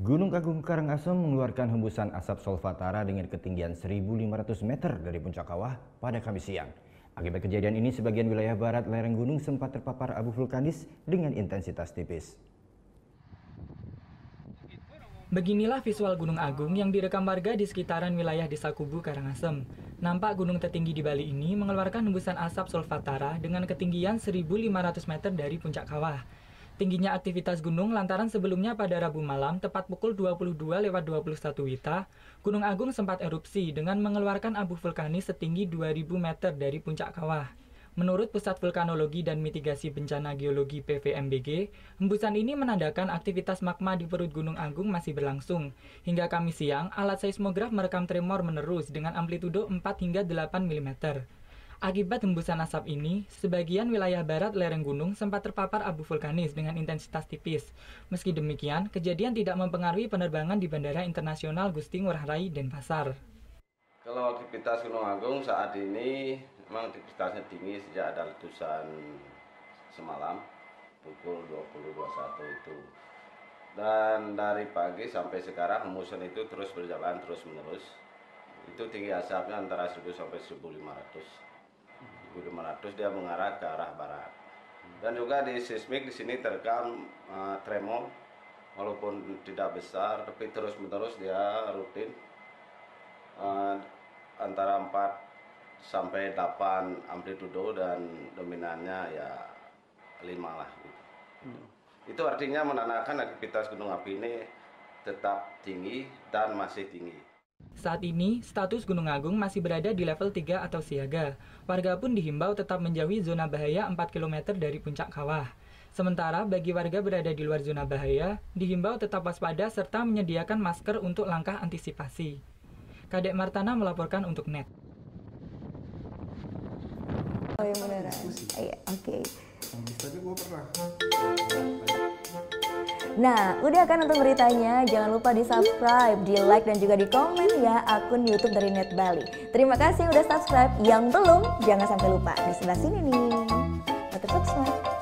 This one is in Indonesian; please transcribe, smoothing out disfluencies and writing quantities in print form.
Gunung Agung Karangasem mengeluarkan hembusan asap solvatara dengan ketinggian 1.500 meter dari puncak kawah pada Kamis siang. Akibat kejadian ini, sebagian wilayah barat lereng gunung sempat terpapar abu vulkanis dengan intensitas tipis. Beginilah visual Gunung Agung yang direkam warga di sekitaran wilayah Desa Kubu, Karangasem. Nampak gunung tertinggi di Bali ini mengeluarkan hembusan asap solvatara dengan ketinggian 1.500 meter dari puncak kawah. Tingginya aktivitas gunung lantaran sebelumnya pada Rabu malam tepat pukul 22:21 WITA, Gunung Agung sempat erupsi dengan mengeluarkan abu vulkanis setinggi 2.000 meter dari puncak kawah. Menurut Pusat Vulkanologi dan Mitigasi Bencana Geologi PVMBG, hembusan ini menandakan aktivitas magma di perut Gunung Agung masih berlangsung. Hingga Kamis siang, alat seismograf merekam tremor menerus dengan amplitudo 4 hingga 8 mm. Akibat hembusan asap ini, sebagian wilayah barat lereng gunung sempat terpapar abu vulkanis dengan intensitas tipis. Meski demikian, kejadian tidak mempengaruhi penerbangan di Bandara Internasional Gusti Ngurah Rai, Denpasar. Kalau aktivitas Gunung Agung saat ini memang aktivitasnya tinggi sejak ada letusan semalam pukul 20.21 itu. Dan dari pagi sampai sekarang hembusan itu terus berjalan terus menerus. Itu tinggi asapnya antara 1.000 sampai 1.500. 1.500 dia mengarah ke arah barat. Dan juga di seismik di sini terekam tremor, walaupun tidak besar tapi terus menerus dia rutin antara 4 sampai 8 amplitudo dan dominannya ya 5 lah gitu. Itu artinya menandakan aktivitas gunung api ini tetap tinggi dan masih tinggi. Saat ini, status Gunung Agung masih berada di level 3 atau siaga. Warga pun dihimbau tetap menjauhi zona bahaya 4 km dari puncak kawah. Sementara bagi warga berada di luar zona bahaya, dihimbau tetap waspada serta menyediakan masker untuk langkah antisipasi. Kadek Martana melaporkan untuk NET. Oh ya beneran. Iya, oke. Tapi gue pernah. Nah, udah kan nonton beritanya? Jangan lupa di subscribe, di like, dan juga di komen ya akun YouTube dari Net Bali. Terima kasih udah subscribe. Yang belum, jangan sampai lupa. Di sebelah sini nih. Tetap subscribe.